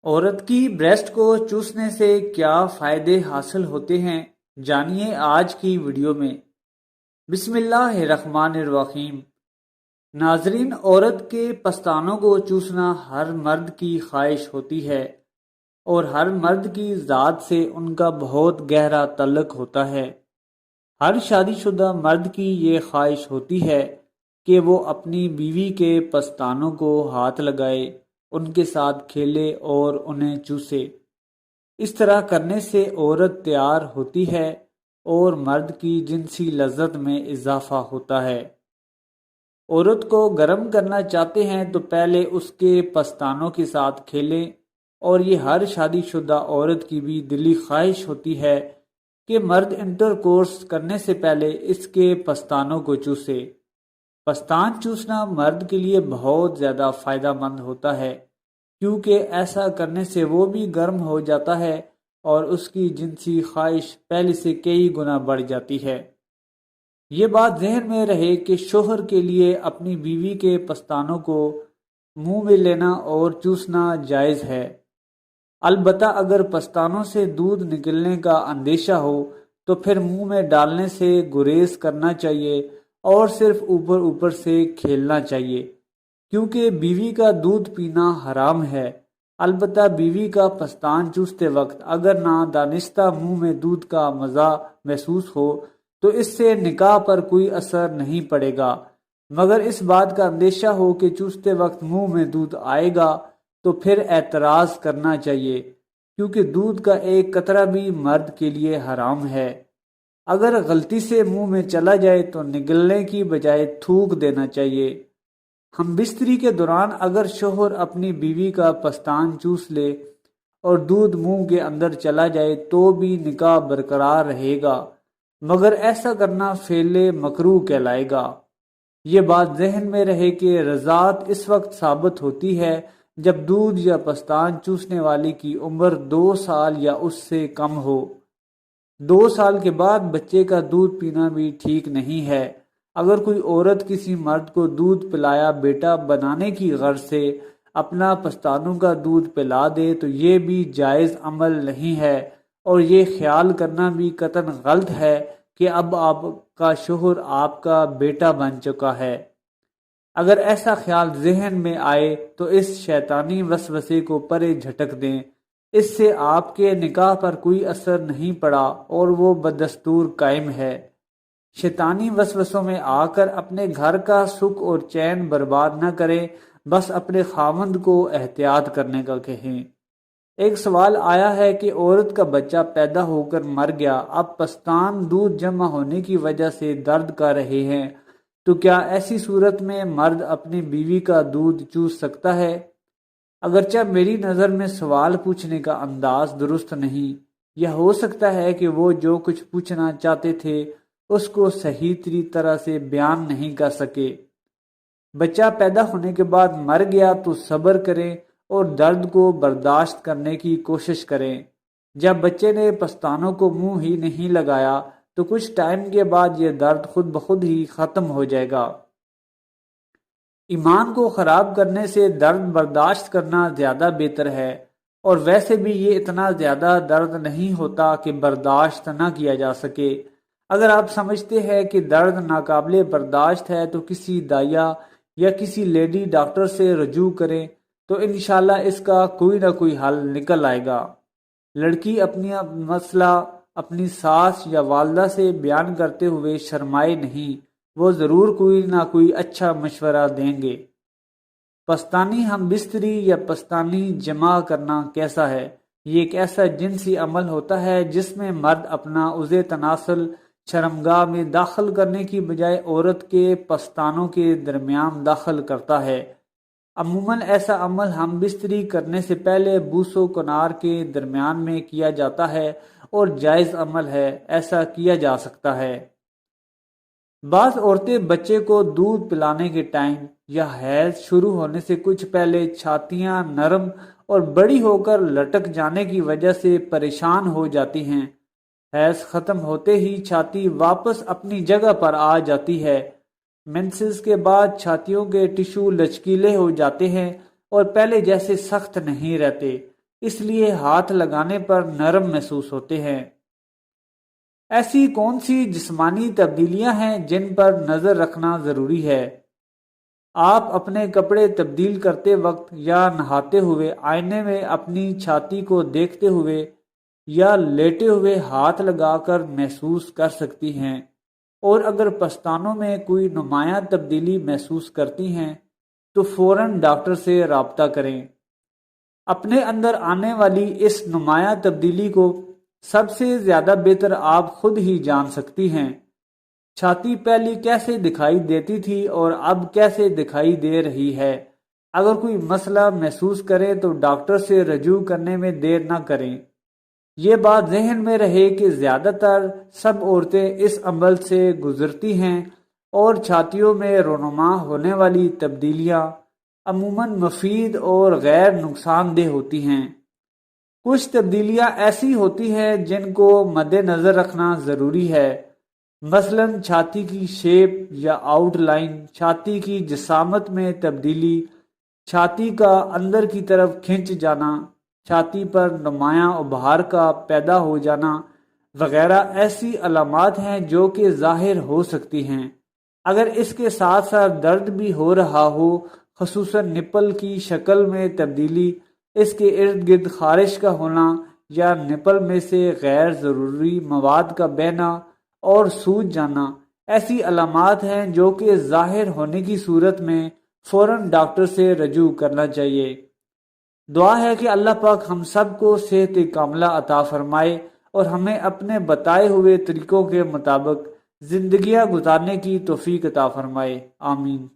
عورت کی بریسٹ کو چوسنے سے کیا فائدے حاصل ہوتے ہیں، جانیے آج کی ویڈیو میں۔ بسم اللہ الرحمن الرحیم۔ ناظرین، عورت کے پستانوں کو چوسنا ہر مرد کی خواہش ہوتی ہے اور ہر مرد کی ذات سے ان کا بہت گہرا تعلق ہوتا ہے۔ ہر شادی شدہ مرد کی یہ خواہش ہوتی ہے کہ وہ اپنی بیوی کے پستانوں کو ہاتھ لگائے، ان کے ساتھ کھیلے اور انہیں چوسے۔ اس طرح کرنے سے عورت تیار ہوتی ہے اور مرد کی جنسی لذت میں اضافہ ہوتا ہے۔ عورت کو گرم کرنا چاہتے ہیں تو پہلے اس کے پستانوں کے ساتھ کھیلیں، اور یہ ہر شادی شدہ عورت کی بھی دلی خواہش ہوتی ہے کہ مرد انٹر کورس کرنے سے پہلے اس کے پستانوں کو چوسے۔ پستان چوسنا مرد کے لیے بہت زیادہ فائدہ مند ہوتا ہے، کیونکہ ایسا کرنے سے وہ بھی گرم ہو جاتا ہے اور اس کی جنسی خواہش پہلے سے کئی گنا بڑھ جاتی ہے۔ یہ بات ذہن میں رہے کہ شوہر کے لیے اپنی بیوی کے پستانوں کو منہ میں لینا اور چوسنا جائز ہے، البتہ اگر پستانوں سے دودھ نکلنے کا اندیشہ ہو تو پھر منہ میں ڈالنے سے گریز کرنا چاہیے اور صرف اوپر اوپر سے کھیلنا چاہیے، کیونکہ بیوی کا دودھ پینا حرام ہے۔ البتہ بیوی کا پستان چوستے وقت اگر نادانستہ منہ میں دودھ کا مزہ محسوس ہو تو اس سے نکاح پر کوئی اثر نہیں پڑے گا، مگر اس بات کا اندیشہ ہو کہ چوستے وقت منہ میں دودھ آئے گا تو پھر اعتراض کرنا چاہیے، کیونکہ دودھ کا ایک قطرہ بھی مرد کے لیے حرام ہے۔ اگر غلطی سے منہ میں چلا جائے تو نگلنے کی بجائے تھوک دینا چاہیے۔ ہم بستری کے دوران اگر شوہر اپنی بیوی کا پستان چوس لے اور دودھ منہ کے اندر چلا جائے تو بھی نکاح برقرار رہے گا، مگر ایسا کرنا فعل مکروہ کہلائے گا۔ یہ بات ذہن میں رہے کہ رضاعت اس وقت ثابت ہوتی ہے جب دودھ یا پستان چوسنے والی کی عمر 2 سال یا اس سے کم ہو۔ 2 سال کے بعد بچے کا دودھ پینا بھی ٹھیک نہیں ہے۔ اگر کوئی عورت کسی مرد کو دودھ پلایا بیٹا بنانے کی غرض سے اپنا پستانوں کا دودھ پلا دے تو یہ بھی جائز عمل نہیں ہے، اور یہ خیال کرنا بھی قطعاً غلط ہے کہ اب آپ کا شوہر آپ کا بیٹا بن چکا ہے۔ اگر ایسا خیال ذہن میں آئے تو اس شیطانی وسوسے کو پرے جھٹک دیں، اس سے آپ کے نکاح پر کوئی اثر نہیں پڑا اور وہ بدستور قائم ہے۔ شیطانی وسوسوں میں آ کر اپنے گھر کا سکھ اور چین برباد نہ کریں، بس اپنے خاوند کو احتیاط کرنے کا کہیں۔ ایک سوال آیا ہے کہ عورت کا بچہ پیدا ہو کر مر گیا، اب پستان دودھ جمع ہونے کی وجہ سے درد کر رہے ہیں، تو کیا ایسی صورت میں مرد اپنی بیوی کا دودھ چوس سکتا ہے؟ اگرچہ میری نظر میں سوال پوچھنے کا انداز درست نہیں، یہ ہو سکتا ہے کہ وہ جو کچھ پوچھنا چاہتے تھے اس کو صحیح طرح سے بیان نہیں کر سکے۔ بچہ پیدا ہونے کے بعد مر گیا تو صبر کریں اور درد کو برداشت کرنے کی کوشش کریں۔ جب بچے نے پستانوں کو منہ ہی نہیں لگایا تو کچھ ٹائم کے بعد یہ درد خود بخود ہی ختم ہو جائے گا۔ ایمان کو خراب کرنے سے درد برداشت کرنا زیادہ بہتر ہے، اور ویسے بھی یہ اتنا زیادہ درد نہیں ہوتا کہ برداشت نہ کیا جا سکے۔ اگر آپ سمجھتے ہیں کہ درد ناقابل برداشت ہے تو کسی دائیا یا کسی لیڈی ڈاکٹر سے رجوع کریں، تو انشاءاللہ اس کا کوئی نہ کوئی حل نکل آئے گا۔ لڑکی اپنی مسئلہ اپنی ساس یا والدہ سے بیان کرتے ہوئے شرمائے نہیں، وہ ضرور کوئی نہ کوئی اچھا مشورہ دیں گے۔ پستانی ہم بستری یا پستانی جمع کرنا کیسا ہے؟ یہ ایک ایسا جنسی عمل ہوتا ہے جس میں مرد اپنا عضو تناسل شرمگاہ میں داخل کرنے کی بجائے عورت کے پستانوں کے درمیان داخل کرتا ہے۔ عموماً ایسا عمل ہم بستری کرنے سے پہلے بوس و کنار کے درمیان میں کیا جاتا ہے اور جائز عمل ہے، ایسا کیا جا سکتا ہے۔ بعض عورتیں بچے کو دودھ پلانے کے ٹائم یا حیض شروع ہونے سے کچھ پہلے چھاتیاں نرم اور بڑی ہو کر لٹک جانے کی وجہ سے پریشان ہو جاتی ہیں۔ حیض ختم ہوتے ہی چھاتی واپس اپنی جگہ پر آ جاتی ہے۔ مینسز کے بعد چھاتیوں کے ٹشو لچکیلے ہو جاتے ہیں اور پہلے جیسے سخت نہیں رہتے۔ اس لیے ہاتھ لگانے پر نرم محسوس ہوتے ہیں۔ ایسی کون سی جسمانی تبدیلیاں ہیں جن پر نظر رکھنا ضروری ہے؟ آپ اپنے کپڑے تبدیل کرتے وقت یا نہاتے ہوئے آئینے میں اپنی چھاتی کو دیکھتے ہوئے یا لیٹے ہوئے ہاتھ لگا کر محسوس کر سکتی ہیں، اور اگر پستانوں میں کوئی نمایاں تبدیلی محسوس کرتی ہیں تو فوراً ڈاکٹر سے رابطہ کریں۔ اپنے اندر آنے والی اس نمایاں تبدیلی کو سب سے زیادہ بہتر آپ خود ہی جان سکتی ہیں۔ چھاتی پہلی کیسے دکھائی دیتی تھی اور اب کیسے دکھائی دے رہی ہے؟ اگر کوئی مسئلہ محسوس کریں تو ڈاکٹر سے رجوع کرنے میں دیر نہ کریں۔ یہ بات ذہن میں رہے کہ زیادہ تر سب عورتیں اس عمل سے گزرتی ہیں، اور چھاتیوں میں رونما ہونے والی تبدیلیاں عموماً مفید اور غیر نقصان دہ ہوتی ہیں۔ کچھ تبدیلیاں ایسی ہوتی ہیں جن کو مد نظر رکھنا ضروری ہے، مثلاً چھاتی کی شیپ یا آؤٹ لائن، چھاتی کی جسامت میں تبدیلی، چھاتی کا اندر کی طرف کھنچ جانا، چھاتی پر نمایاں ابھار کا پیدا ہو جانا وغیرہ ایسی علامات ہیں جو کہ ظاہر ہو سکتی ہیں۔ اگر اس کے ساتھ ساتھ درد بھی ہو رہا ہو، خصوصاً نپل کی شکل میں تبدیلی، اس کے ارد گرد خارش کا ہونا یا نپل میں سے غیر ضروری مواد کا بہنا اور سوج جانا، ایسی علامات ہیں جو کہ ظاہر ہونے کی صورت میں فوراً ڈاکٹر سے رجوع کرنا چاہیے۔ دعا ہے کہ اللہ پاک ہم سب کو صحت کاملہ عطا فرمائے اور ہمیں اپنے بتائے ہوئے طریقوں کے مطابق زندگیاں گزارنے کی توفیق عطا فرمائے، آمین۔